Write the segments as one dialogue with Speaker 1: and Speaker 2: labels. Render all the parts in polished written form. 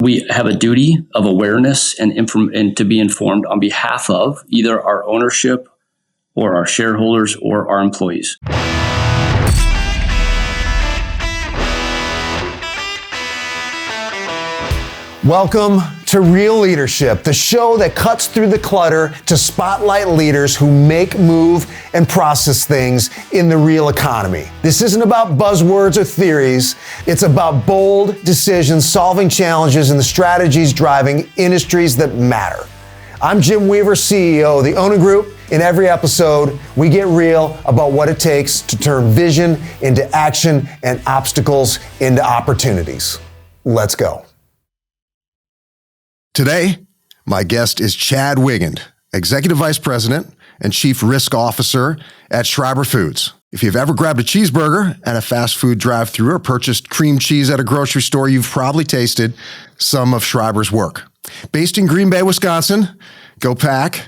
Speaker 1: We have a duty of awareness and to be informed on behalf of either our ownership or our shareholders or our employees.
Speaker 2: Welcome to Real Leadership, the show that cuts through the clutter to spotlight leaders who make, move, and process things in the real economy. This isn't about buzzwords or theories. It's about bold decisions, solving challenges, and the strategies driving industries that matter. I'm Jim Weaver, CEO of the Owner Group. In every episode, we get real about what it takes to turn vision into action and obstacles into opportunities. Let's go.
Speaker 3: Today, my guest is Chad Wiegand, Executive Vice President and Chief Risk Officer at Schreiber Foods. If you've ever grabbed a cheeseburger at a fast food drive-thru or purchased cream cheese at a grocery store, you've probably tasted some of Schreiber's work. Based in Green Bay, Wisconsin, go Pack.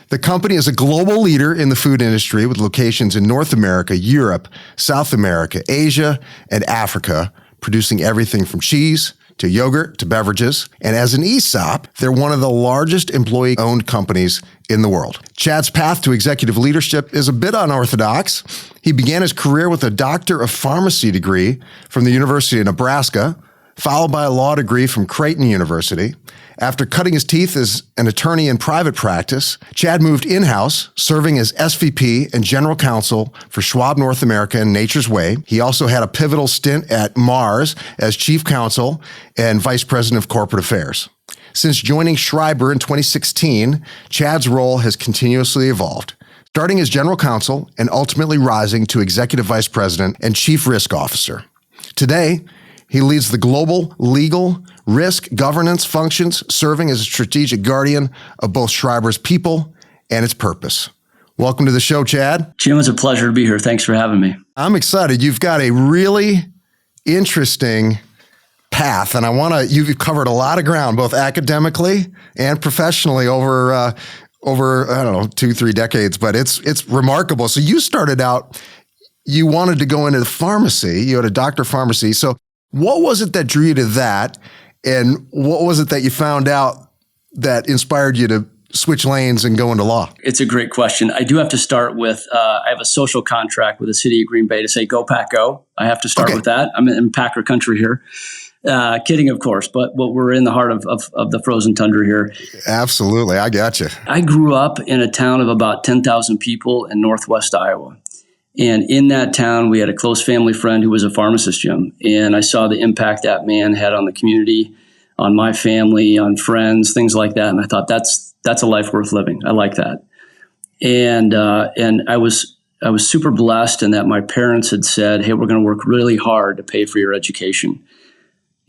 Speaker 3: The company is a global leader in the food industry with locations in North America, Europe, South America, Asia, and Africa, producing everything from cheese to yogurt to beverages. And as an ESOP, they're one of the largest employee-owned companies in the world. Chad's path to executive leadership is a bit unorthodox. He began his career with a Doctor of Pharmacy degree from the University of Nebraska, followed by a law degree from Creighton University. After cutting his teeth as an attorney in private practice, Chad moved in-house, serving as SVP and General Counsel for Schwab North America and Nature's Way. He also had a pivotal stint at Mars as Chief Counsel and Vice President of Corporate Affairs. Since joining Schreiber in 2016, Chad's role has continuously evolved, starting as General Counsel and ultimately rising to Executive Vice President and Chief Risk Officer. Today, he leads the global legal, risk, governance functions, serving as a strategic guardian of both Schreiber's people and its purpose. Welcome to the show, Chad.
Speaker 1: Jim, it's a pleasure to be here. Thanks for having me.
Speaker 3: I'm excited. You've got a really interesting path, and you've covered a lot of ground, both academically and professionally over I don't know, 2-3 decades, but it's remarkable. So you started out, you wanted to go into the pharmacy. You had a doctor of pharmacy. So what was it that drew you to that? And what was it that you found out that inspired you to switch lanes and go into law?
Speaker 1: It's a great question. I do have to start with, I have a social contract with the city of Green Bay to say, go Pack, go. I have to start with that. I'm in Packer country here. Kidding, of course, but we're in the heart of the frozen tundra here.
Speaker 3: Absolutely. I got you.
Speaker 1: I grew up in a town of about 10,000 people in Northwest Iowa. And in that town, we had a close family friend who was a pharmacist, Jim. And I saw the impact that man had on the community, on my family, on friends, things like that. And I thought, that's a life worth living. I like that. And I was super blessed in that my parents had said, hey, we're going to work really hard to pay for your education.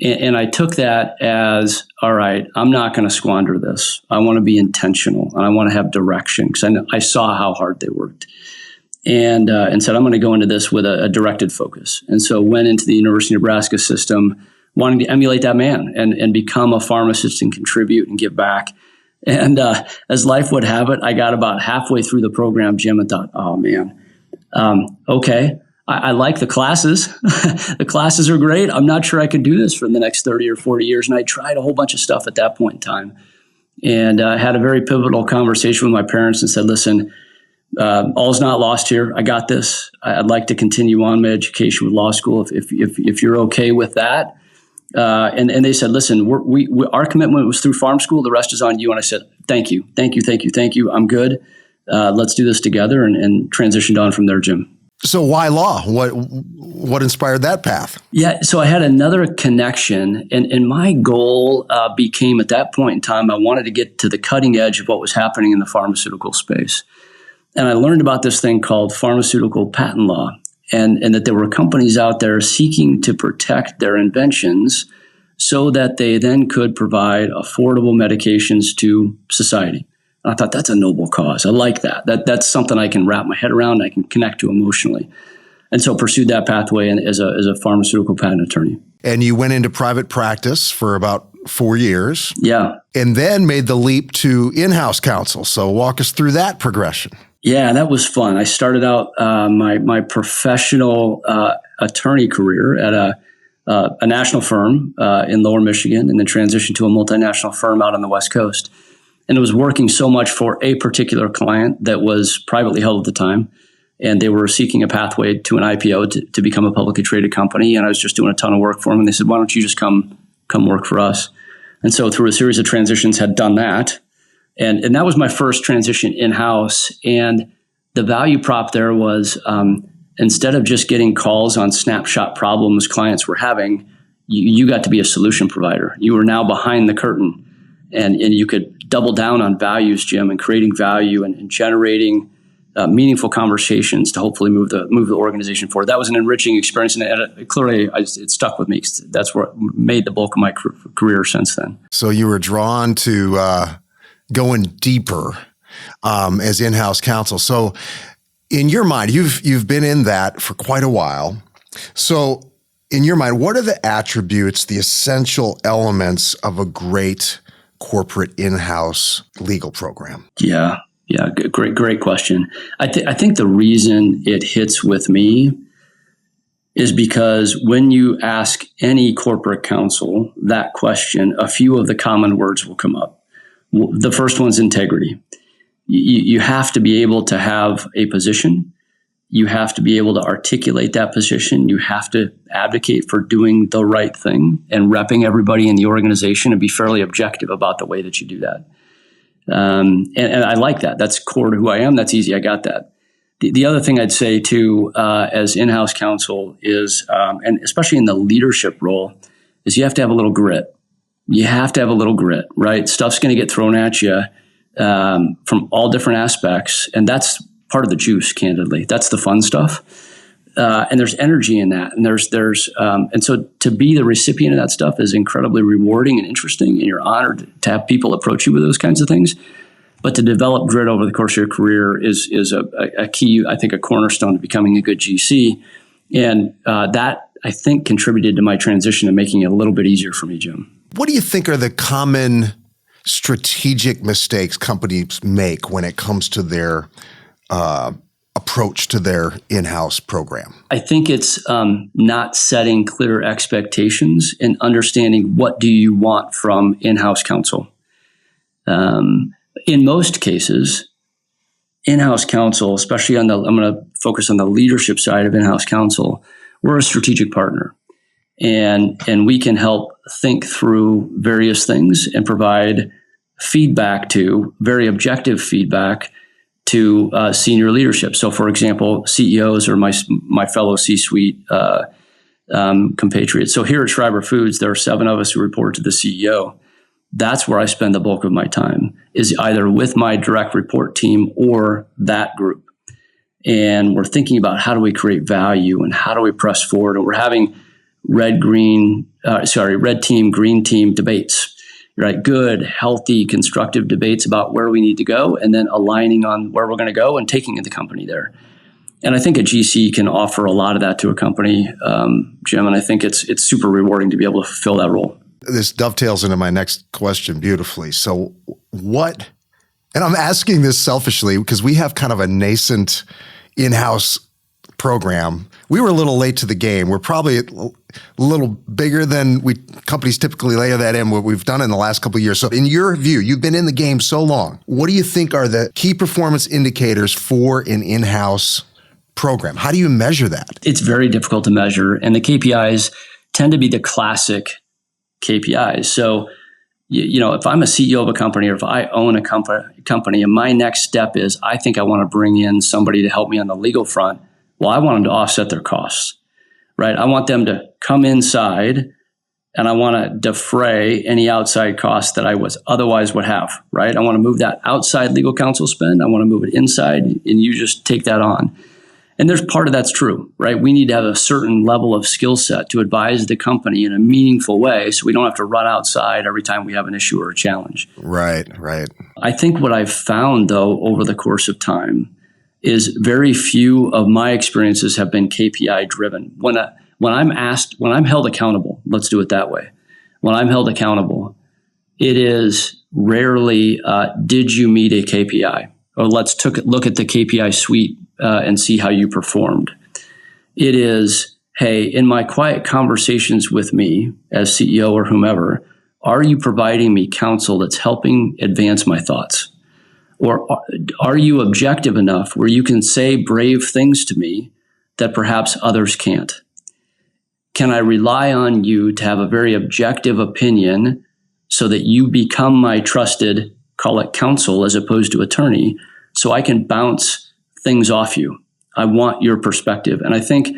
Speaker 1: And I took that as, all right, I'm not going to squander this. I want to be intentional and I want to have direction because I saw how hard they worked. And said, I'm going to go into this with a directed focus. And so went into the University of Nebraska system, wanting to emulate that man and become a pharmacist and contribute and give back. And as life would have it, I got about halfway through the program, Jim, and thought, oh, man, okay, I like the classes. The classes are great. I'm not sure I could do this for the next 30 or 40 years. And I tried a whole bunch of stuff at that point in time. And had a very pivotal conversation with my parents and said, listen, all's not lost here. I got this. I'd like to continue on my education with law school if you're okay with that. And they said, listen, our commitment was through farm school. The rest is on you. And I said, thank you. I'm good. Let's do this together and transitioned on from there, Jim.
Speaker 3: So why law? What inspired that path?
Speaker 1: Yeah, so I had another connection, and my goal became at that point in time, I wanted to get to the cutting edge of what was happening in the pharmaceutical space. And I learned about this thing called pharmaceutical patent law, and that there were companies out there seeking to protect their inventions so that they then could provide affordable medications to society. And I thought, that's a noble cause. I like that. That's something I can wrap my head around, I can connect to emotionally. And so pursued that pathway as a pharmaceutical patent attorney.
Speaker 3: And you went into private practice for about 4 years.
Speaker 1: Yeah.
Speaker 3: And then made the leap to in-house counsel. So walk us through that progression.
Speaker 1: Yeah, that was fun. I started out my professional attorney career at a national firm in Lower Michigan, and then transitioned to a multinational firm out on the West Coast. And it was working so much for a particular client that was privately held at the time. And they were seeking a pathway to an IPO to become a publicly traded company. And I was just doing a ton of work for them. And they said, why don't you just come work for us? And so through a series of transitions had done that. And that was my first transition in-house. And the value prop there was instead of just getting calls on snapshot problems clients were having, you got to be a solution provider. You were now behind the curtain. And you could double down on values, Jim, and creating value and generating meaningful conversations to hopefully move the organization forward. That was an enriching experience, and clearly it stuck with me. That's what made the bulk of my career since then.
Speaker 3: So you were drawn to going deeper as in-house counsel. So in your mind, you've been in that for quite a while. So in your mind, what are the attributes, the essential elements of a great corporate in-house legal program?
Speaker 1: Yeah, great question. I think the reason it hits with me is because when you ask any corporate counsel that question, a few of the common words will come up. The first one's integrity. You have to be able to have a position. You have to be able to articulate that position. You have to advocate for doing the right thing and repping everybody in the organization and be fairly objective about the way that you do that. And I like that. That's core to who I am. That's easy. I got that. The other thing I'd say too, as in-house counsel is, and especially in the leadership role, is you have to have a little grit. You have to have a little grit, right? Stuff's going to get thrown at you from all different aspects. And that's part of the juice, candidly. That's the fun stuff. And there's energy in that. And and so to be the recipient of that stuff is incredibly rewarding and interesting. And you're honored to have people approach you with those kinds of things. But to develop grit over the course of your career is a key, I think, a cornerstone to becoming a good GC. And that, I think, contributed to my transition and making it a little bit easier for me, Jim.
Speaker 3: What do you think are the common strategic mistakes companies make when it comes to their approach to their in-house program?
Speaker 1: I think it's not setting clear expectations and understanding what do you want from in-house counsel. In most cases, in-house counsel, especially I'm going to focus on the leadership side of in-house counsel, we're a strategic partner. And we can help think through various things and provide feedback to, very objective feedback to senior leadership. So, for example, CEOs or my fellow C-suite compatriots. So here at Schreiber Foods, there are 7 of us who report to the CEO. That's where I spend the bulk of my time, is either with my direct report team or that group. And we're thinking about how do we create value and how do we press forward. And we're having red team, green team debates. Right, good, healthy, constructive debates about where we need to go, and then aligning on where we're going to go and taking the company there. And I think a GC can offer a lot of that to a company, Jim. And I think it's super rewarding to be able to fulfill that role.
Speaker 3: This dovetails into my next question beautifully. So what? And I'm asking this selfishly because we have kind of a nascent in-house program. We were a little late to the game. We're probably a little bigger than companies typically layer that in, what we've done in the last couple of years. So in your view, you've been in the game so long. What do you think are the key performance indicators for an in-house program? How do you measure that? It's
Speaker 1: very difficult to measure. And the KPIs tend to be the classic KPIs. So, if I'm a CEO of a company or if I own a company and my next step is I think I want to bring in somebody to help me on the legal front, well, I want them to offset their costs, right? I want them to come inside and I want to defray any outside costs that I otherwise would have, right? I want to move that outside legal counsel spend. I want to move it inside and you just take that on. And there's part of that's true, right? We need to have a certain level of skill set to advise the company in a meaningful way so we don't have to run outside every time we have an issue or a challenge.
Speaker 3: Right.
Speaker 1: I think what I've found, though, over the course of time is very few of my experiences have been KPI driven. When I'm held accountable, let's do it that way. When I'm held accountable, it is rarely, did you meet a KPI? Or let's look at the KPI suite and see how you performed. It is, hey, in my quiet conversations with me as CEO or whomever, are you providing me counsel that's helping advance my thoughts? Or are you objective enough where you can say brave things to me that perhaps others can't? Can I rely on you to have a very objective opinion so that you become my trusted, call it counsel as opposed to attorney, so I can bounce things off you? I want your perspective. And I think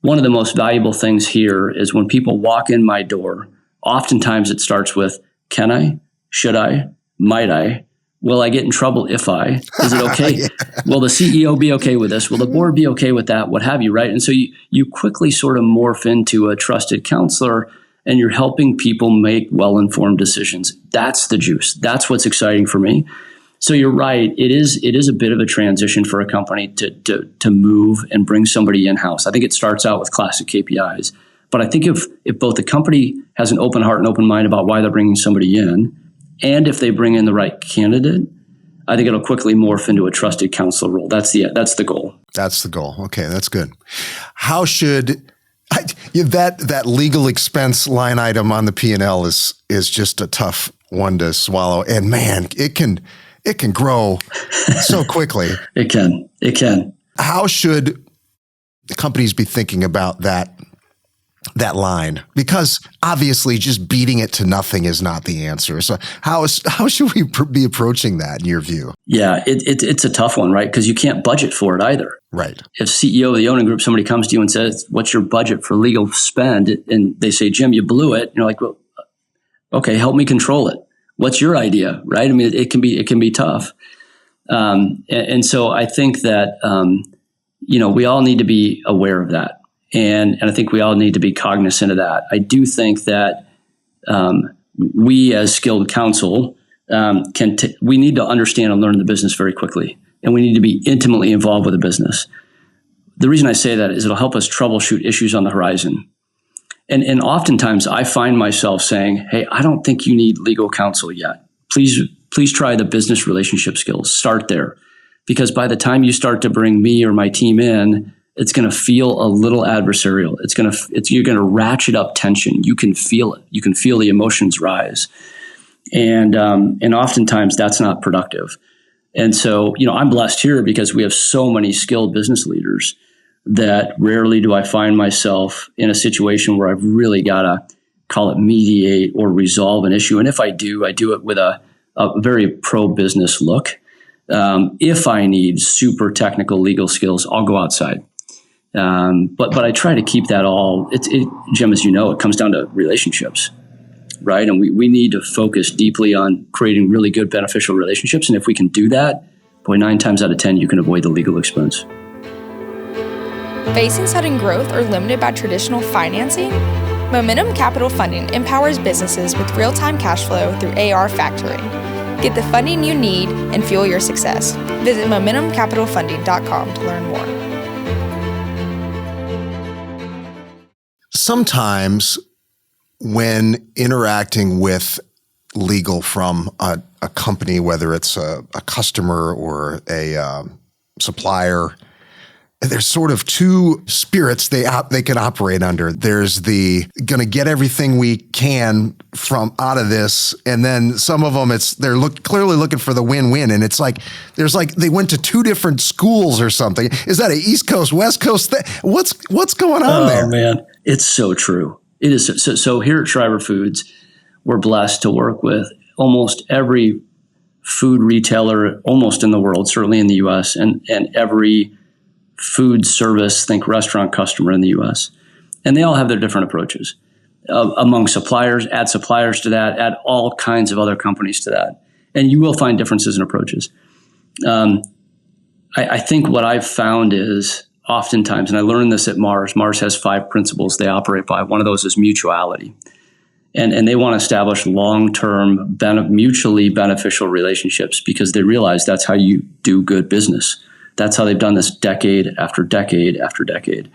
Speaker 1: one of the most valuable things here is when people walk in my door, oftentimes it starts with, can I, should I, might I, will I get in trouble if I, is it okay? Yeah. Will the CEO be okay with this? Will the board be okay with that? What have you, right? And so you quickly sort of morph into a trusted counselor, and you're helping people make well-informed decisions. That's the juice. That's what's exciting for me. So you're right. It is a bit of a transition for a company to move and bring somebody in-house. I think it starts out with classic KPIs. But I think if both the company has an open heart and open mind about why they're bringing somebody in, and if they bring in the right candidate, I think it'll quickly morph into a trusted counselor role. That's the goal.
Speaker 3: That's the goal. Okay, that's good. How should that legal expense line item on the P&L is just a tough one to swallow, and man, it can grow so quickly.
Speaker 1: It can.
Speaker 3: How should the companies be thinking about that line? Because obviously just beating it to nothing is not the answer. So how should we be approaching that in your view?
Speaker 1: Yeah, it's a tough one, right? Because you can't budget for it either.
Speaker 3: Right.
Speaker 1: If CEO of the owning group, somebody comes to you and says, what's your budget for legal spend? And they say, Jim, you blew it. You're like, well, okay, help me control it. What's your idea, right? I mean, it can be tough. And so I think that, we all need to be aware of that. And I think we all need to be cognizant of that. I do think that we as skilled counsel we need to understand and learn the business very quickly. And we need to be intimately involved with the business. The reason I say that is it'll help us troubleshoot issues on the horizon. And oftentimes I find myself saying, hey, I don't think you need legal counsel yet. Please try the business relationship skills. Start there. Because by the time you start to bring me or my team in, it's going to feel a little adversarial. You're going to ratchet up tension. You can feel it. You can feel the emotions rise. And oftentimes that's not productive. And so, I'm blessed here because we have so many skilled business leaders that rarely do I find myself in a situation where I've really got to call it mediate or resolve an issue. And if I do it with a very pro-business look. If I need super technical legal skills, I'll go outside. But I try to keep that all, Jim, as you know, it comes down to relationships, right? And we need to focus deeply on creating really good, beneficial relationships. And if we can do that, boy, 9 times out of 10, you can avoid the legal expense.
Speaker 4: Facing sudden growth or limited by traditional financing? Momentum Capital Funding empowers businesses with real-time cash flow through AR factoring. Get the funding you need and fuel your success. Visit MomentumCapitalFunding.com to learn more.
Speaker 3: Sometimes when interacting with legal from a company, whether it's a customer or a supplier, there's sort of two spirits they can operate under. There's the gonna get everything we can from out of this, and then some of them they're clearly looking for the win-win, and it's like they went to 2 different schools or something. Is that a East Coast West Coast thing? What's going on there?
Speaker 1: Oh man, it's so true. It is so. Here at Schreiber Foods, we're blessed to work with almost every food retailer almost in the world, certainly in the U.S., and every food service, think restaurant customer in the U.S. And they all have their different approaches among suppliers, add suppliers to that, add all kinds of other companies to that. And you will find differences in approaches. I think what I've found is oftentimes, and I learned this at Mars, Mars has 5 principles they operate by. One of those is mutuality. And they want to establish long-term, mutually beneficial relationships because they realize that's how you do good business. That's how they've done this decade after decade after decade.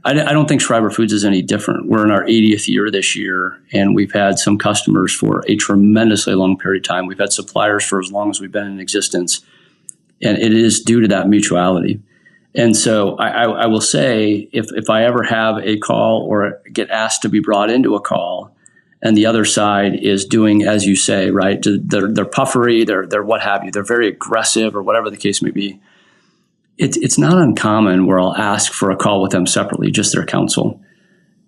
Speaker 1: I don't think Schreiber Foods is any different. We're in our 80th year this year, and we've had some customers for a tremendously long period of time. We've had suppliers for as long as we've been in existence, and it is due to that mutuality. And so I will say, if I ever have a call or get asked to be brought into a call, and the other side is doing as you say, right? They're puffery, they're what have you, they're very aggressive or whatever the case may be. It's not uncommon where I'll ask for a call with them separately, just their counsel,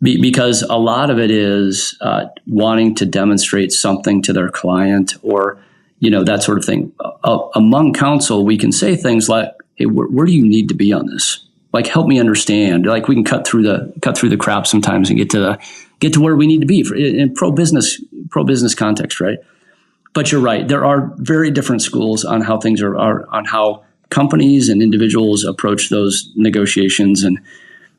Speaker 1: because a lot of it is wanting to demonstrate something to their client or that sort of thing. Among counsel, we can say things like, hey, where do you need to be on this? Like, help me understand. Like, we can cut through the crap sometimes and get to where we need to be in pro business context, right? But you're right. There are very different schools on how things are on how companies and individuals approach those negotiations. And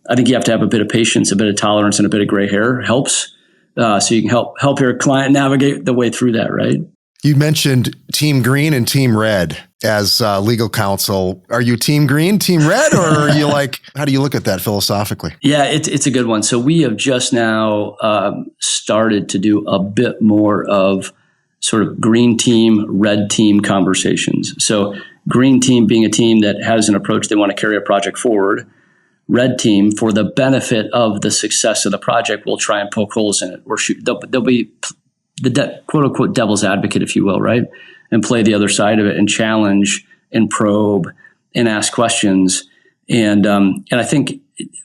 Speaker 1: I think you have to have a bit of patience, a bit of tolerance, and a bit of gray hair helps. So you can help your client navigate the way through that, right?
Speaker 3: You mentioned Team Green and Team Red as legal counsel. Are you Team Green, Team Red, or are you how do you look at that philosophically?
Speaker 1: Yeah, it's a good one. So we have just now started to do a bit more of sort of green team, red team conversations. So green team being a team that has an approach, they want to carry a project forward. Red team, for the benefit of the success of the project, will try and poke holes in it. Or they'll be the quote unquote devil's advocate, if you will, right? And play the other side of it and challenge and probe and ask questions. And I think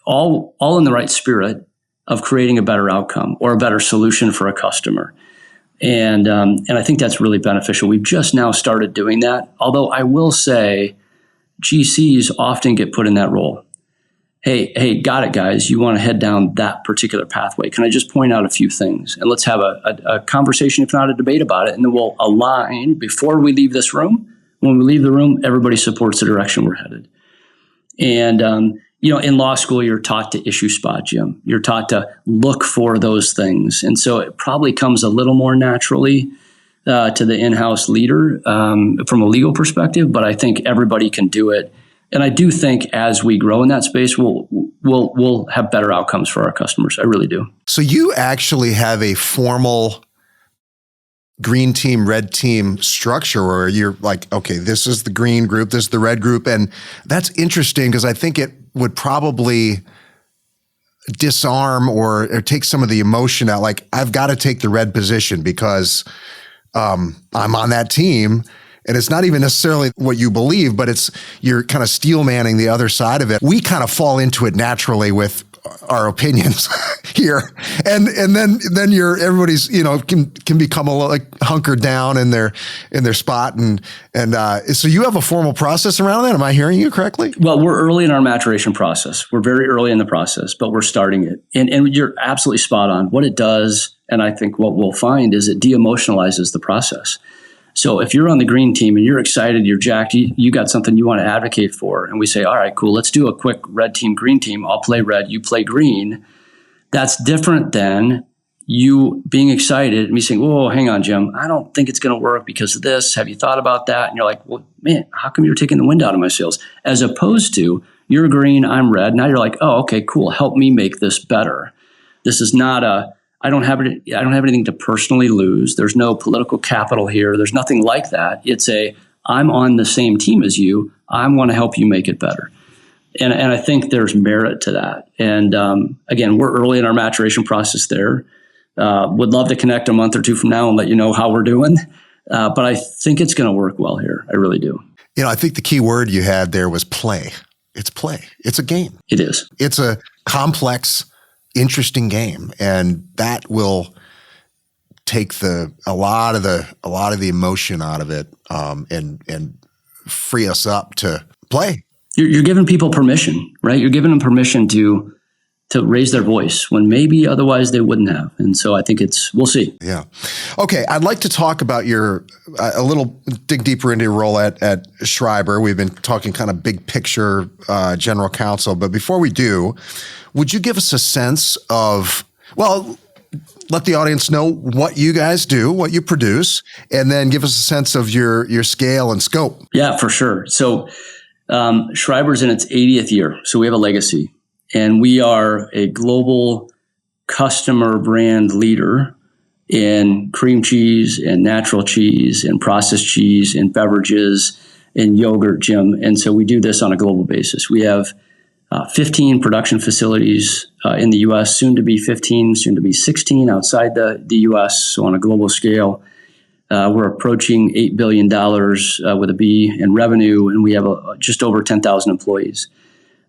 Speaker 1: all in the right spirit of creating a better outcome or a better solution for a customer. And I think that's really beneficial. We've just now started doing that. Although I will say GCs often get put in that role. Hey, got it, guys. You want to head down that particular pathway. Can I just point out a few things? And let's have a conversation, if not a debate about it. And then we'll align before we leave this room. When we leave the room, everybody supports the direction we're headed. And, in law school, you're taught to issue spot, Jim. You're taught to look for those things. And so it probably comes a little more naturally to the in-house leader from a legal perspective. But I think everybody can do it. And I do think as we grow in that space, we'll have better outcomes for our customers. I really do.
Speaker 3: So you actually have a formal green team, red team structure where you're like, okay, this is the green group, this is the red group. And that's interesting because I think it would probably disarm or take some of the emotion out. Like, I've got to take the red position because I'm on that team. And it's not even necessarily what you believe, but you're kind of steel manning the other side of it. We kind of fall into it naturally with our opinions here. And then everybody's, can become a little like hunkered down in their spot. And so you have a formal process around that. Am I hearing you correctly?
Speaker 1: Well, we're early in our maturation process. We're very early in the process, but we're starting it. And you're absolutely spot on. What it does, and I think what we'll find is it de-emotionalizes the process. So if you're on the green team and you're excited, you're jacked, you got something you want to advocate for, and we say, all right, cool, let's do a quick red team, green team. I'll play red, you play green. That's different than you being excited and me saying, whoa, hang on, Jim, I don't think it's going to work because of this. Have you thought about that? And you're like, well, man, how come you're taking the wind out of my sails? As opposed to you're green, I'm red. Now you're like, oh, okay, cool. Help me make this better. This is not I don't have anything to personally lose. There's no political capital here. There's nothing like that. It's I'm on the same team as you. I want to help you make it better. And I think there's merit to that. And again, we're early in our maturation process there. Would love to connect a month or two from now and let you know how we're doing. But I think it's going to work well here. I really do.
Speaker 3: I think the key word you had there was play. It's play. It's a game.
Speaker 1: It is.
Speaker 3: It's a complex, interesting game, and that will take a lot of the emotion out of it, and free us up to play.
Speaker 1: You're giving people permission, right? You're giving them permission to raise their voice when maybe otherwise they wouldn't have. And so I think we'll see.
Speaker 3: Yeah. Okay. I'd like to talk about dig deeper into your role at Schreiber. We've been talking kind of big picture, general counsel, but before we do, would you give us a sense of, let the audience know what you guys do, what you produce, and then give us a sense of your scale and scope.
Speaker 1: Yeah, for sure. So Schreiber's in its 80th year, so we have a legacy. And we are a global customer brand leader in cream cheese and natural cheese and processed cheese and beverages in yogurt, Jim. And so we do this on a global basis. We have 15 production facilities in the U.S., soon to be 15, soon to be 16 outside the U.S. So on a global scale, we're approaching $8 billion with a B in revenue, and we have just over 10,000 employees.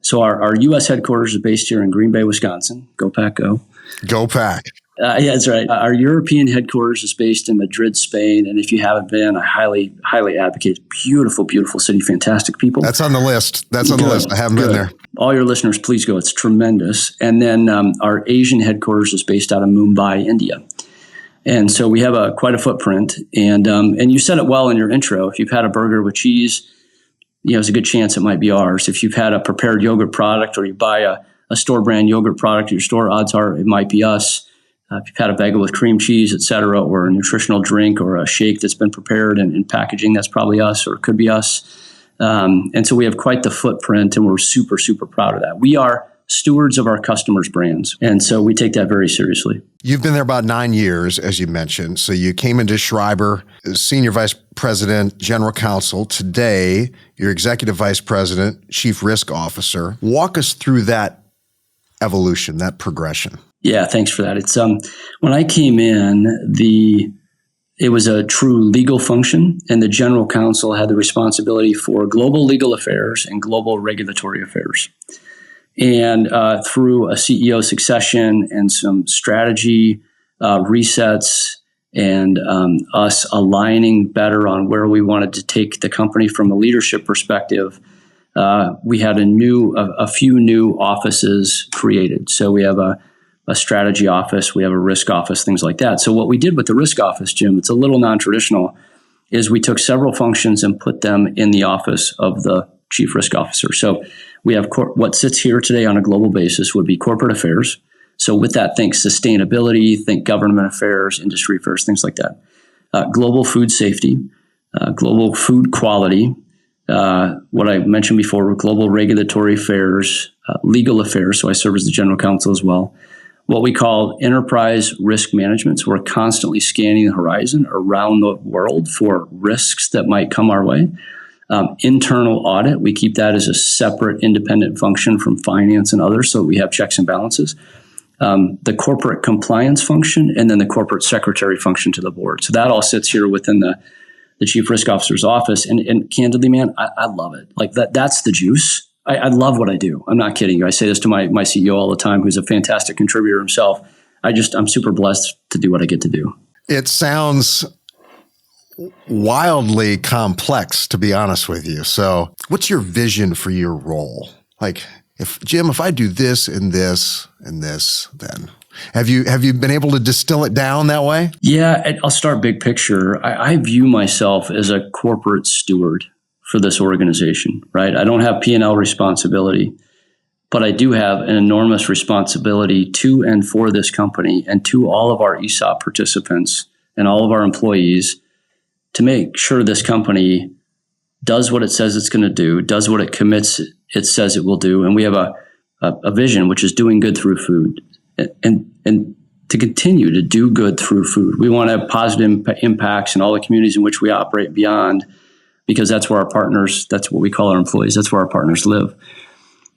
Speaker 1: So our U.S. headquarters is based here in Green Bay, Wisconsin. Go Pack, go.
Speaker 3: Go Pack.
Speaker 1: Yeah, that's right. Our European headquarters is based in Madrid, Spain. And if you haven't been, I highly, highly advocate. Beautiful, beautiful city, fantastic people.
Speaker 3: That's on the list. That's on the list. I haven't been there.
Speaker 1: All your listeners, please go. It's tremendous. And then our Asian headquarters is based out of Mumbai, India. And so we have quite a footprint. And you said it well in your intro. If you've had a burger with cheese, there's a good chance it might be ours. If you've had a prepared yogurt product or you buy a store brand yogurt product at your store, odds are it might be us. If you've had a bagel with cream cheese, et cetera, or a nutritional drink or a shake that's been prepared and in packaging, that's probably us or it could be us. And so we have quite the footprint, and we're super, super proud of that. We are stewards of our customers' brands. And so we take that very seriously.
Speaker 3: You've been there about 9 years, as you mentioned. So you came into Schreiber as Senior Vice President, General Counsel. Today, you're Executive Vice President, Chief Risk Officer. Walk us through that evolution, that progression.
Speaker 1: Yeah, thanks for that. It's when I came in, it was a true legal function, and the general counsel had the responsibility for global legal affairs and global regulatory affairs. And through a CEO succession and some strategy resets and us aligning better on where we wanted to take the company from a leadership perspective, we had a few new offices created. So we have a strategy office, we have a risk office, things like that. So what we did with the risk office, Jim, it's a little non-traditional, is we took several functions and put them in the office of the chief risk officer. So we have what sits here today on a global basis would be corporate affairs. So with that, think sustainability, think government affairs, industry affairs, things like that. Global food safety, global food quality, what I mentioned before, global regulatory affairs, legal affairs. So I serve as the general counsel as well. What we call enterprise risk management. So we're constantly scanning the horizon around the world for risks that might come our way. Internal audit, we keep that as a separate independent function from finance and others, so we have checks and balances. The corporate compliance function, and then the corporate secretary function to the board. So that all sits here within the chief risk officer's office. And candidly, man, I love it. Like that's the juice. I love what I do. I'm not kidding you. I say this to my CEO all the time, who's a fantastic contributor himself. I'm super blessed to do what I get to do. It
Speaker 3: sounds wildly complex, to be honest with you. So what's your vision for your role? Like, if I do this and this and this, then have you been able to distill it down that way? Yeah, I'll start big picture. I view myself as a corporate steward for this organization, right? I don't have P&L responsibility, but I do have an enormous responsibility to and for this company and to all of our ESOP participants and all of our employees to make sure this company does what it says it's going to do, does what it commits it says it will do. And we have a vision, which is doing good through food and to continue to do good through food. We want to have positive impacts in all the communities in which we operate beyond, because that's where our partners, that's what we call our employees, that's where our partners live.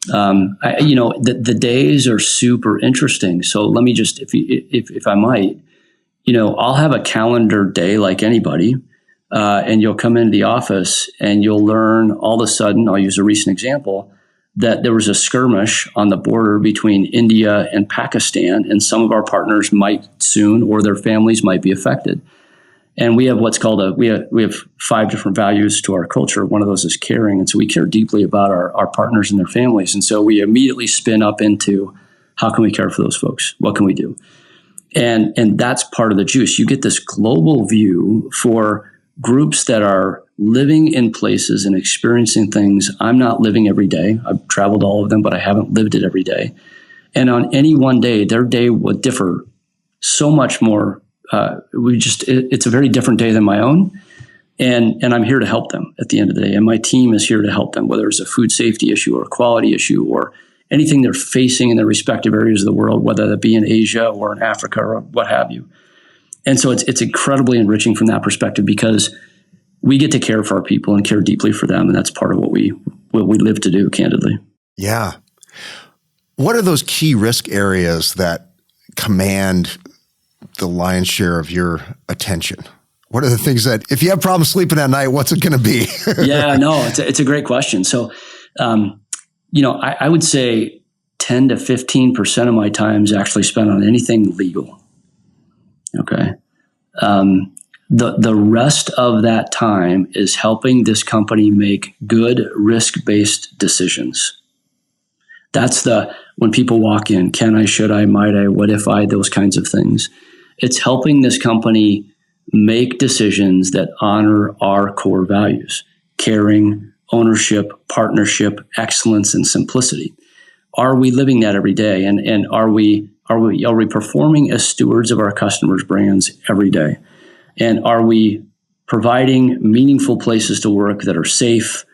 Speaker 3: The days are super interesting. So let me just, if I might, I'll have a calendar day like anybody, and you'll come into the office and you'll learn all of a sudden, I'll use a recent example, that there was a skirmish on the border between India and Pakistan, and some of our partners might soon, or their families might be affected. And we have what's called we have 5 different values to our culture. One of those is caring. And so we care deeply about our partners and their families. And so we immediately spin up into how can we care for those folks? What can we do? And that's part of the juice. You get this global view for groups that are living in places and experiencing things I'm not living every day. I've traveled all of them, but I haven't lived it every day. And on any one day, their day would differ so much more. It's a very different day than my own. And I'm here to help them at the end of the day. And my team is here to help them, whether it's a food safety issue or a quality issue or anything they're facing in their respective areas of the world, whether that be in Asia or in Africa or what have you. And so it's incredibly enriching from that perspective, because
Speaker 1: we get to care for our people and care deeply for them. And that's part of what we live to do, candidly.
Speaker 3: Yeah. What are those key risk areas that command the lion's share of your attention? What are the things that, if you have problems sleeping at night, what's it going to be?
Speaker 1: Yeah, no, it's a great question. So, I would say 10 to 15% of my time is actually spent on anything legal. Okay. The rest of that time is helping this company make good risk-based decisions. That's when people walk in, can I, should I, might I, what if I, those kinds of things. It's helping this company make decisions that honor our core values: caring, ownership, partnership, excellence, and simplicity. Are we living that every day? And are we performing as stewards of our customers' brands every day? And are we providing meaningful places to work that are safe,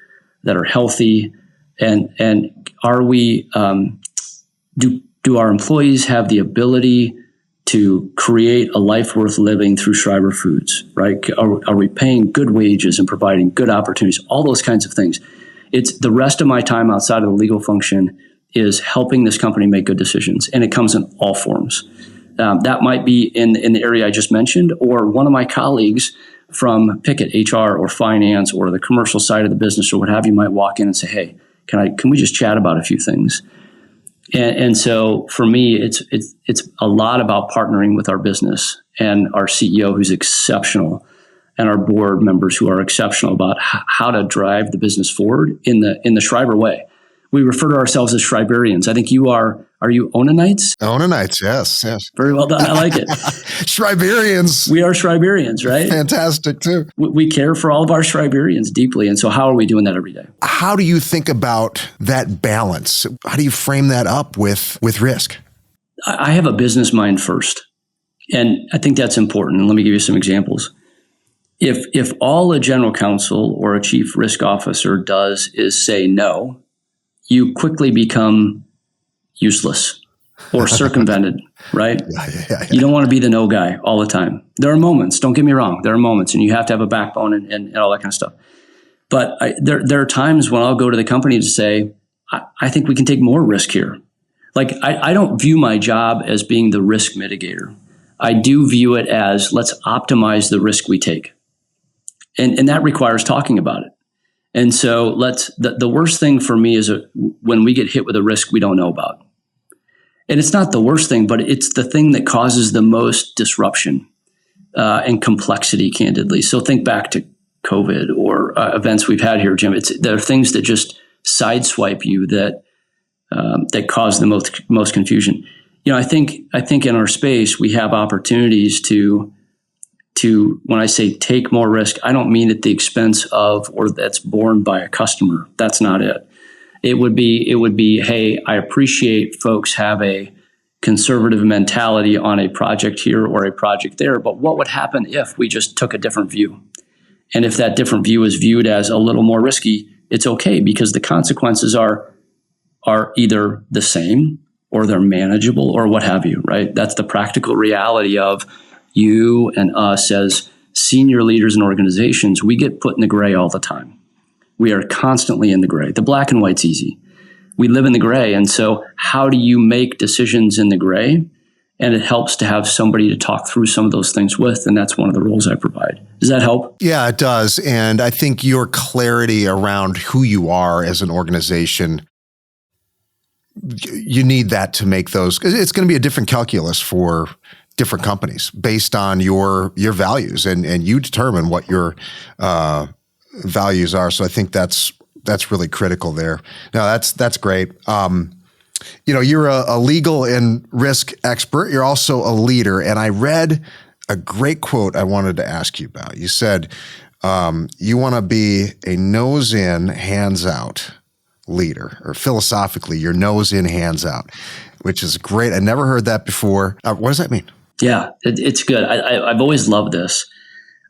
Speaker 1: that are healthy? And are we do our employees have the ability to create a life worth living through Schreiber Foods, right? Are we paying good wages and providing good opportunities? All those kinds of things. It's the rest of my time outside of the legal function is helping this company make good decisions, and it comes in all forms. That might be in the area I just mentioned, or one of my colleagues from Pickett, HR or finance or the commercial side of the business or what have you might walk in and say, hey, can we just chat about a few things? And so for me, it's a lot about partnering with our business and our CEO, who's exceptional, and our board members who are exceptional about how to drive the business forward in the Schreiber way. We refer to ourselves as Schreiberians. I think you are you Onanites?
Speaker 3: Onanites, yes.
Speaker 1: Very well done. I like it.
Speaker 3: Schreiberians.
Speaker 1: We are Schreiberians, right?
Speaker 3: Fantastic, too.
Speaker 1: We care for all of our Schreiberians deeply. And so how are we doing that every day?
Speaker 3: How do you think about that balance? How do you frame that up with risk?
Speaker 1: I have a business mind first. And I think that's important. And let me give you some examples. If all a general counsel or a chief risk officer does is say no, you quickly become useless or circumvented, right?
Speaker 3: Yeah.
Speaker 1: You don't want to be the no guy all the time. There are moments, don't get me wrong, there are moments, and you have to have a backbone and all that kind of stuff. But there are times when I'll go to the company to say, I think we can take more risk here. Like, I don't view my job as being the risk mitigator. I do view it as, let's optimize the risk we take. And that requires talking about it. And so the worst thing for me is when we get hit with a risk we don't know about. And it's not the worst thing, but it's the thing that causes the most disruption and complexity, candidly. So think back to COVID or events we've had here, Jim. There are things that just sideswipe you that cause the most confusion. I think in our space we have opportunities to when I say take more risk, I don't mean at the expense of or that's borne by a customer. That's not it. It would be, hey, I appreciate folks have a conservative mentality on a project here or a project there, but what would happen if we just took a different view? And if that different view is viewed as a little more risky, it's okay because the consequences are either the same or they're manageable or what have you, right? That's the practical reality of you and us as senior leaders in organizations. We get put in the gray all the time. We are constantly in the gray. The black and white's easy. We live in the gray. And so how do you make decisions in the gray? And it helps to have somebody to talk through some of those things with. And that's one of the roles I provide. Does that help?
Speaker 3: Yeah, it does. And I think your clarity around who you are as an organization, you need that to make those, because it's going to be a different calculus for different companies based on your values, and you determine what your values are. So I think that's really critical there. No, that's great. You're a legal and risk expert. You're also a leader, and I read a great quote I wanted to ask you about. You said you want to be a nose in, hands out leader, or philosophically, you're nose in, hands out, which is great. I never heard that before. What does that mean?
Speaker 1: Yeah, it's good. I've always loved this.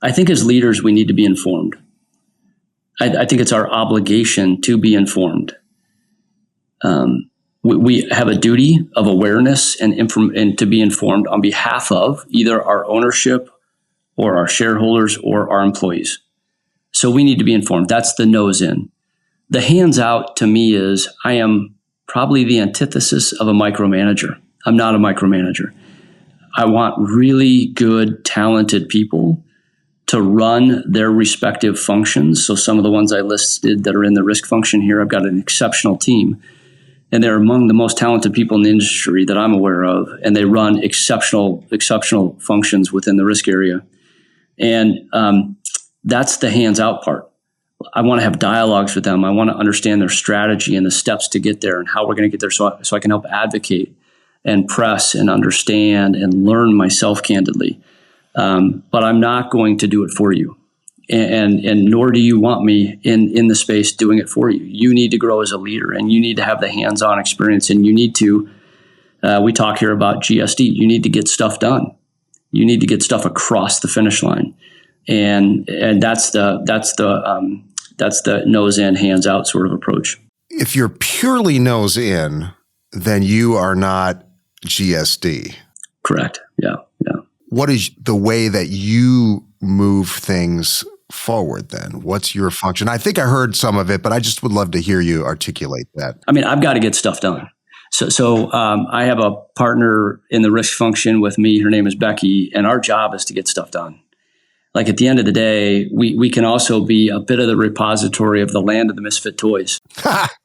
Speaker 1: I think as leaders, we need to be informed. I think it's our obligation to be informed. We have a duty of awareness and to be informed on behalf of either our ownership or our shareholders or our employees. So we need to be informed. That's the nose in. The hands out to me is I am probably the antithesis of a micromanager. I'm not a micromanager. I want really good, talented people to run their respective functions. So some of the ones I listed that are in the risk function here, I've got an exceptional team. And they're among the most talented people in the industry that I'm aware of. And they run exceptional functions within the risk area. And that's the hands out part. I want to have dialogues with them. I want to understand their strategy and the steps to get there and how we're going to get there so I can help advocate and press and understand and learn myself candidly. But I'm not going to do it for you. And nor do you want me in the space doing it for you. You need to grow as a leader, and you need to have the hands-on experience, and you need to, we talk here about GSD, you need to get stuff done. You need to get stuff across the finish line. And that's the nose in, hands out sort of approach.
Speaker 3: If you're purely nose in, then you are not GSD.
Speaker 1: Correct. Yeah.
Speaker 3: What is the way that you move things forward then? What's your function? I think I heard some of it, but I just would love to hear you articulate that.
Speaker 1: I mean, I've got to get stuff done. So I have a partner in the risk function with me. Her name is Becky, and our job is to get stuff done. Like at the end of the day, we can also be a bit of the repository of the land of the misfit toys.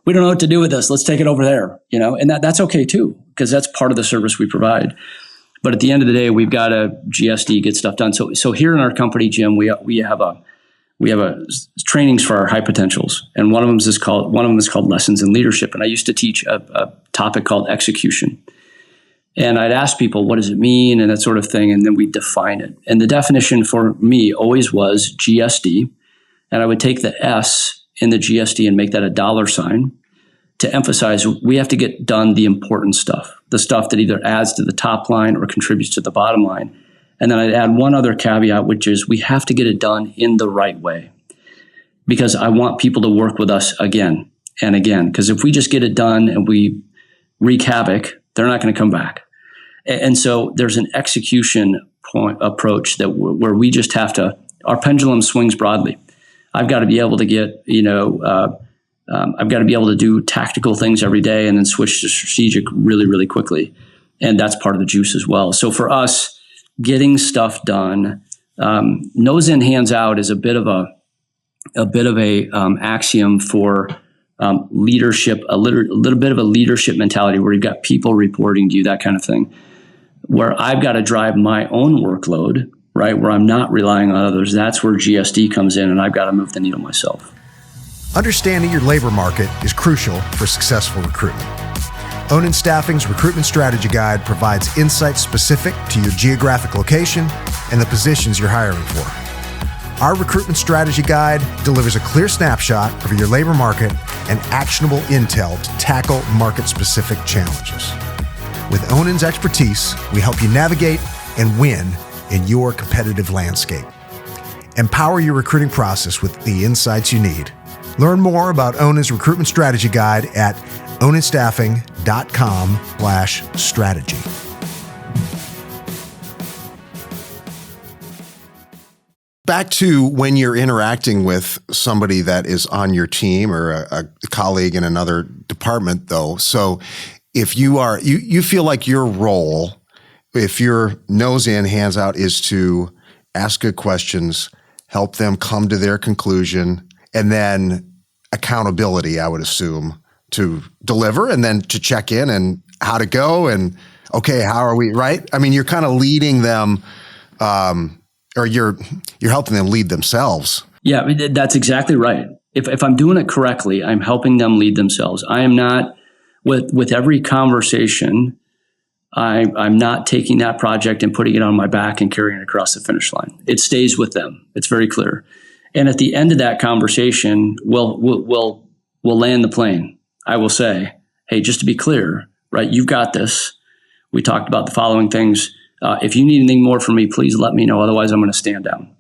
Speaker 1: We don't know what to do with this. Let's take it over there, and that's okay too, because that's part of the service we provide. But at the end of the day, we've got to GSD, get stuff done. So here in our company, Jim, we have trainings for our high potentials, and one of them is called Lessons in Leadership. And I used to teach a topic called execution. And I'd ask people, what does it mean, and that sort of thing, and then we define it. And the definition for me always was GSD, and I would take the S in the GSD and make that a $sign to emphasize we have to get done the important stuff, the stuff that either adds to the top line or contributes to the bottom line. And then I'd add one other caveat, which is we have to get it done in the right way, because I want people to work with us again and again. Because if we just get it done and we wreak havoc, they're not going to come back. And so there's an execution approach that where we just have to, our pendulum swings broadly. I've got to be able to get, I've got to be able to do tactical things every day and then switch to strategic really, really quickly. And that's part of the juice as well. So for us, getting stuff done, nose in, hands out is a bit of a axiom for leadership, a little bit of a leadership mentality where you've got people reporting to you, that kind of thing, where I've got to drive my own workload, right, where I'm not relying on others. That's where GSD comes in, and I've got to move the needle myself.
Speaker 2: Understanding your labor market is crucial for successful recruitment. Onin Staffing's Recruitment Strategy Guide provides insights specific to your geographic location and the positions you're hiring for. Our Recruitment Strategy Guide delivers a clear snapshot of your labor market and actionable intel to tackle market-specific challenges. With Onin's expertise, we help you navigate and win in your competitive landscape. Empower your recruiting process with the insights you need. Learn more about Onin's Recruitment Strategy Guide at oninstaffing.com/strategy.
Speaker 3: Back to when you're interacting with somebody that is on your team or a colleague in another department, though. So if you feel like your role, if your nose in, hands out, is to ask good questions, help them come to their conclusion, and then accountability, I would assume, to deliver and then to check in and how to go and, okay, how are we, right? I mean, you're kind of leading them, or you're helping them lead themselves.
Speaker 1: Yeah, that's exactly right. If I'm doing it correctly, I'm helping them lead themselves. I am not, with every conversation, I'm not taking that project and putting it on my back and carrying it across the finish line. It stays with them. It's very clear. And at the end of that conversation, we'll land the plane. I will say, hey, just to be clear, right, you've got this. We talked about the following things. If you need anything more from me, please let me know. Otherwise, I'm going to stand down.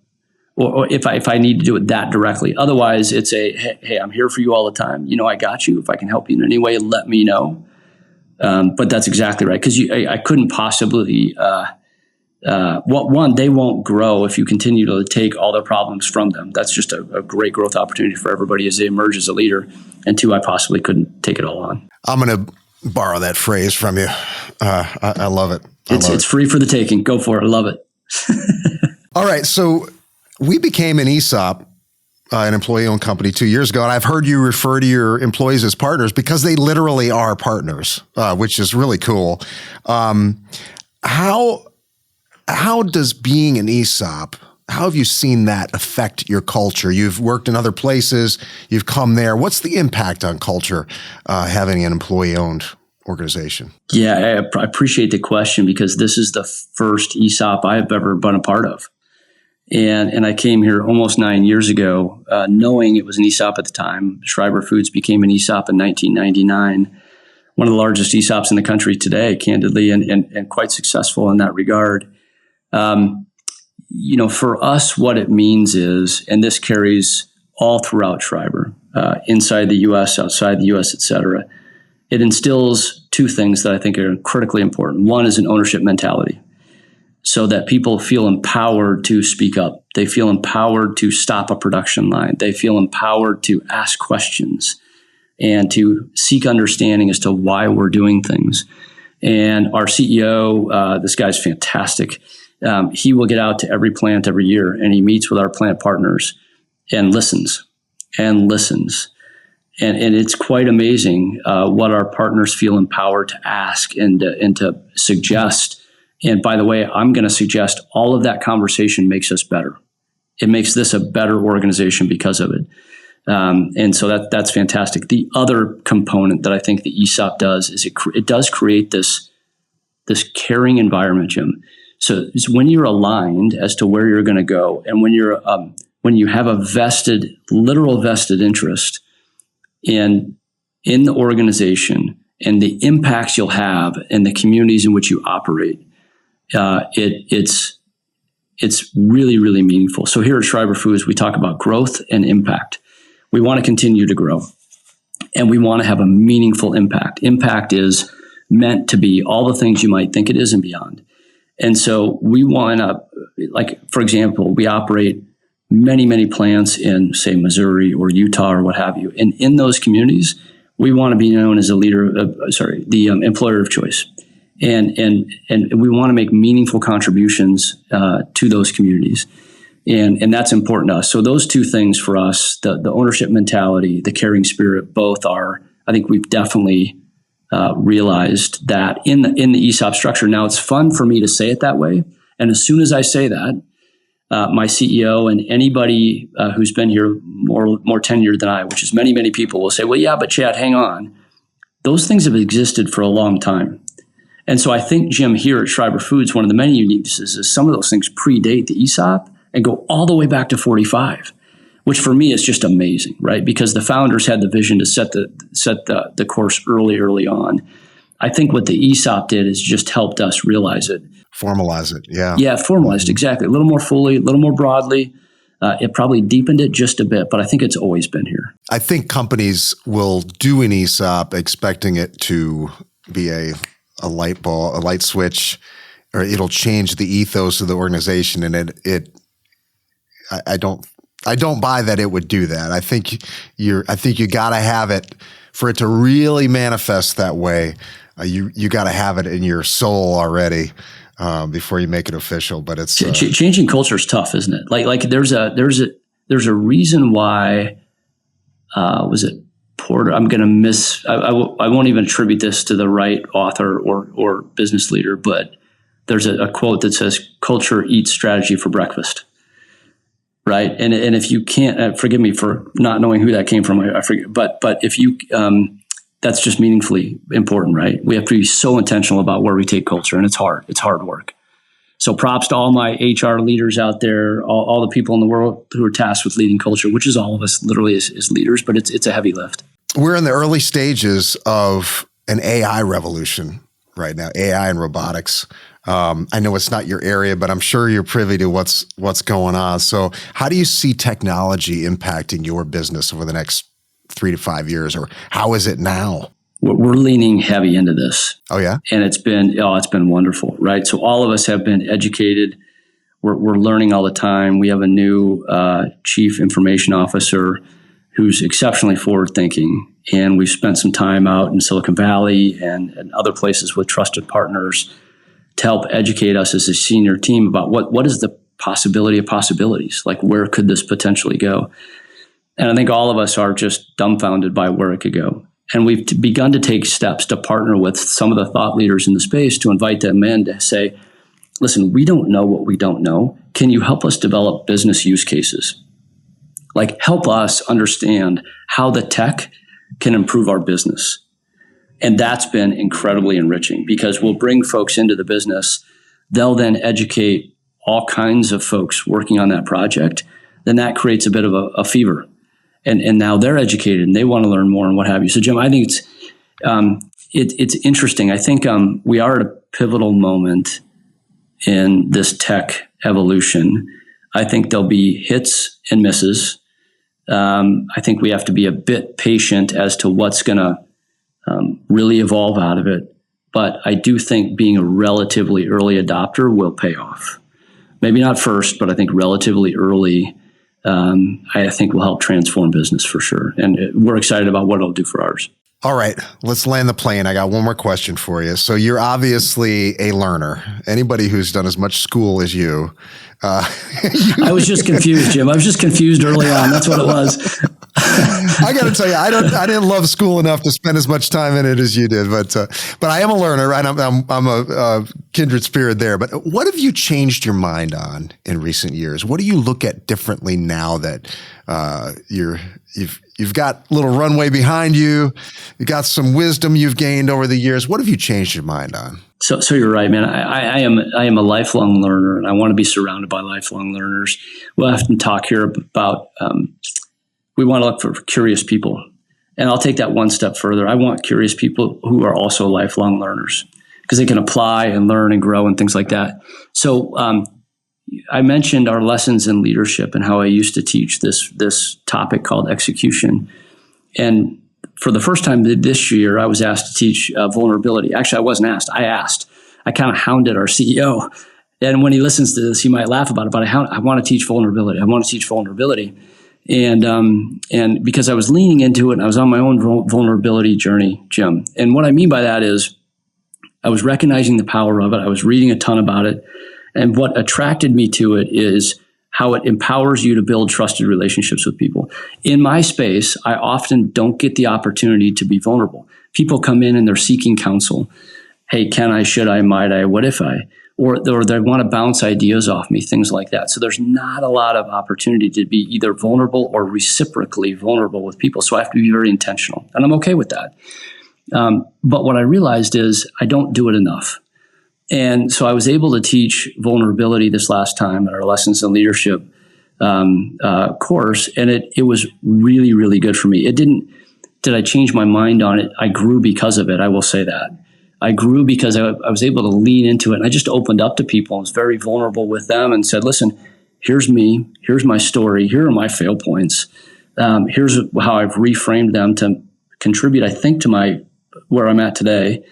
Speaker 1: Or if I need to do it that directly. Otherwise, it's hey, I'm here for you all the time. I got you. If I can help you in any way, let me know. But that's exactly right. Because I couldn't possibly they won't grow if you continue to take all their problems from them. That's just a great growth opportunity for everybody as they emerge as a leader. And two, I possibly couldn't take it all on.
Speaker 3: I'm going to borrow that phrase from you. I love it.
Speaker 1: It's free for the taking. Go for it. I love it.
Speaker 3: All right. So we became an ESOP, an employee-owned company 2 years ago. And I've heard you refer to your employees as partners because they literally are partners, which is really cool. How does being an ESOP, how have you seen that affect your culture? You've worked in other places, you've come there. What's the impact on culture having an employee-owned organization?
Speaker 1: Yeah, I appreciate the question because this is the first ESOP I've ever been a part of. And I came here almost 9 years ago, knowing it was an ESOP at the time. Schreiber Foods became an ESOP in 1999, one of the largest ESOPs in the country today, candidly, and quite successful in that regard. For us, what it means is, and this carries all throughout Schreiber, inside the U.S., outside the U.S., et cetera, it instills two things that I think are critically important. One is an ownership mentality, so that people feel empowered to speak up. They feel empowered to stop a production line. They feel empowered to ask questions and to seek understanding as to why we're doing things. And our CEO, this guy's fantastic. He will get out to every plant every year, and he meets with our plant partners and listens. And it's quite amazing what our partners feel empowered to ask and to suggest. And by the way, I'm going to suggest all of that conversation makes us better. It makes this a better organization because of it. And so that's fantastic. The other component that I think the ESOP does is it does create this caring environment, Jim. So it's when you're aligned as to where you're going to go, and when you have a literal vested interest in the organization and the impacts you'll have in the communities in which you operate, it's really, really meaningful. So here at Schreiber Foods, we talk about growth and impact. We want to continue to grow, and we want to have a meaningful impact. Impact is meant to be all the things you might think it is and beyond. And so we want to, for example, we operate many, many plants in, say, Missouri or Utah or what have you. And in those communities, we want to be known as the employer of choice. And we want to make meaningful contributions to those communities. And that's important to us. So those two things for us, the ownership mentality, the caring spirit, both are, I think we've definitely realized that in the ESOP structure. Now, it's fun for me to say it that way. And as soon as I say that, my CEO and anybody who's been here more tenured than I, which is many, many people, will say, well, yeah, but Chad, hang on. Those things have existed for a long time. And so I think, Jim, here at Schreiber Foods, one of the many uniquenesses is some of those things predate the ESOP and go all the way back to 45, which for me is just amazing, right? Because the founders had the vision to set the course early on. I think what the ESOP did is just helped us realize it.
Speaker 3: Formalize it, yeah.
Speaker 1: Yeah, formalized, exactly. A little more fully, a little more broadly. It probably deepened it just a bit, but I think it's always been here.
Speaker 3: I think companies will do an ESOP expecting it to be a light bulb, a light switch, or it'll change the ethos of the organization. And I don't buy that it would do that. I think you got to have it for it to really manifest that way. You got to have it in your soul already before you make it official. But it's
Speaker 1: changing culture is tough, isn't it? Like there's a reason why. Was it Porter? I'm going to miss. I won't even attribute this to the right author or business leader, but there's a quote that says, "Culture eats strategy for breakfast." Right. And if you can't, forgive me for not knowing who that came from. I forget, but if you, that's just meaningfully important, right? We have to be so intentional about where we take culture, and it's hard. It's hard work. So props to all my HR leaders out there, all the people in the world who are tasked with leading culture, which is all of us literally as leaders, but it's a heavy lift.
Speaker 3: We're in the early stages of an AI revolution right now, AI and robotics. I know it's not your area, but I'm sure you're privy to what's going on. So how do you see technology impacting your business over the next 3 to 5 years, or how is it now?
Speaker 1: we're leaning heavy into this.
Speaker 3: Oh yeah.
Speaker 1: And it's been wonderful, right? So all of us have been educated. We're learning all the time. We have a new chief information officer who's exceptionally forward thinking. And we've spent some time out in Silicon Valley and other places with trusted partners to help educate us as a senior team about what is the possibility of possibilities? Like, where could this potentially go? And I think all of us are just dumbfounded by where it could go. And we've begun to take steps to partner with some of the thought leaders in the space to invite them in to say, listen, we don't know what we don't know. Can you help us develop business use cases? Like, help us understand how the tech can improve our business. And that's been incredibly enriching because we'll bring folks into the business. They'll then educate all kinds of folks working on that project. Then that creates a bit of a fever. And now they're educated and they want to learn more and what have you. So, Jim, I think it's interesting. I think we are at a pivotal moment in this tech evolution. I think there'll be hits and misses. I think we have to be a bit patient as to what's going to really evolve out of it. But I do think being a relatively early adopter will pay off. Maybe not first, but I think relatively early, I think will help transform business for sure. And we're excited about what it'll do for ours.
Speaker 3: All right, let's land the plane. I got one more question for you. So you're obviously a learner. Anybody who's done as much school as you.
Speaker 1: I was just confused, Jim. I was just confused early on. That's what it was.
Speaker 3: I got to tell you, I didn't love school enough to spend as much time in it as you did, but I am a learner, right? I'm a kindred spirit there. But what have you changed your mind on in recent years? What do you look at differently now that you've got a little runway behind you? You got some wisdom you've gained over the years. What have you changed your mind on? So
Speaker 1: you're right, man. I am a lifelong learner, and I want to be surrounded by lifelong learners. We'll often talk here about we want to look for curious people, and I'll take that one step further. I want curious people who are also lifelong learners because they can apply and learn and grow and things like that. So I mentioned our lessons in leadership and how I used to teach this topic called execution, and for the first time this year, I was asked to teach vulnerability. Actually, I wasn't asked. I asked. I kind of hounded our CEO. And when he listens to this, he might laugh about it, but I want to teach vulnerability. I want to teach vulnerability. And because I was leaning into it, and I was on my own vulnerability journey, Jim. And what I mean by that is I was recognizing the power of it. I was reading a ton about it. And what attracted me to it is how it empowers you to build trusted relationships with people. In my space, I often don't get the opportunity to be vulnerable. People come in and they're seeking counsel. Hey, can I, should I, might I, what if I? Or they want to bounce ideas off me, things like that. So there's not a lot of opportunity to be either vulnerable or reciprocally vulnerable with people. So I have to be very intentional. And I'm okay with that. But what I realized is I don't do it enough. And so I was able to teach vulnerability this last time at our Lessons in Leadership course, and it was really, really good for me. Did I change my mind on it? I grew because of it, I will say that. I grew because I was able to lean into it, and I just opened up to people and was very vulnerable with them and said, listen, here's me, here's my story, here are my fail points, here's how I've reframed them to contribute, I think, to where I'm at today.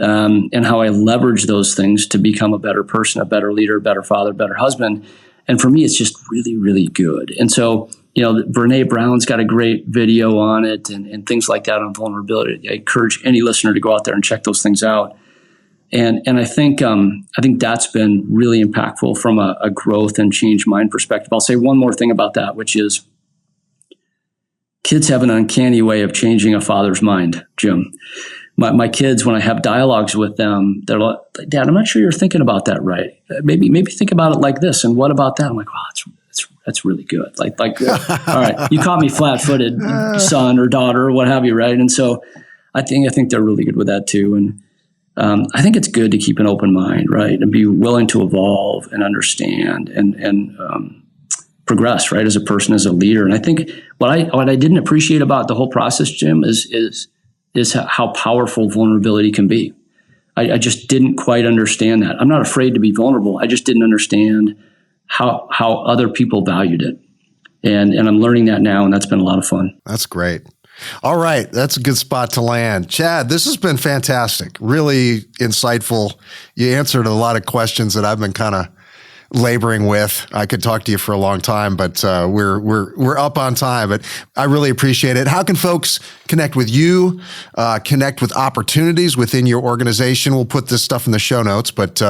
Speaker 1: And how I leverage those things to become a better person, a better leader, a better father, a better husband. And for me, it's just really, really good. And so, Brene Brown's got a great video on it and things like that on vulnerability. I encourage any listener to go out there and check those things out. And I think that's been really impactful from a growth and change mind perspective. I'll say one more thing about that, which is kids have an uncanny way of changing a father's mind, Jim. My kids, when I have dialogues with them, they're like, Dad, I'm not sure you're thinking about that right. Maybe think about it like this. And what about that? I'm like, wow, that's really good. Like, all right, you caught me flat-footed, son or daughter or what have you, right? And so I think they're really good with that too. And I think it's good to keep an open mind, right? And be willing to evolve and understand and progress, right? As a person, as a leader. And I think what I didn't appreciate about the whole process, Jim, is how powerful vulnerability can be. I just didn't quite understand that. I'm not afraid to be vulnerable. I just didn't understand how other people valued it. And I'm learning that now, and that's been a lot of fun.
Speaker 3: That's great. All right. That's a good spot to land. Chad, this has been fantastic. Really insightful. You answered a lot of questions that I've been kind of laboring with. I could talk to you for a long time, but we're up on time. But I really appreciate it. How can folks connect with you, connect with opportunities within your organization? We'll put this stuff in the show notes, but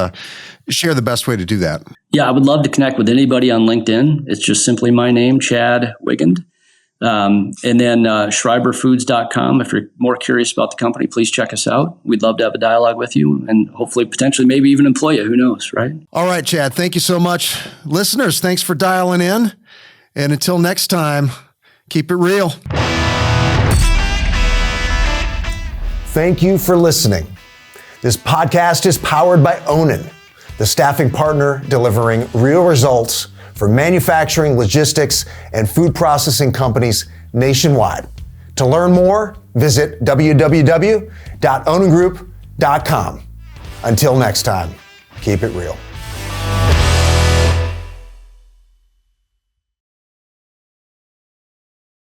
Speaker 3: share the best way to do that.
Speaker 1: Yeah, I would love to connect with anybody on LinkedIn. It's just simply my name, Chad Wiegand. And then schreiberfoods.com. If you're more curious about the company, please check us out. We'd love to have a dialogue with you and hopefully potentially maybe even employ you. Who knows, right?
Speaker 3: All right, Chad. Thank you so much. Listeners, thanks for dialing in. And until next time, keep it real.
Speaker 2: Thank you for listening. This podcast is powered by Onin, the staffing partner delivering real results for manufacturing, logistics, and food processing companies nationwide. To learn more, visit www.oningroup.com. Until next time, keep it real.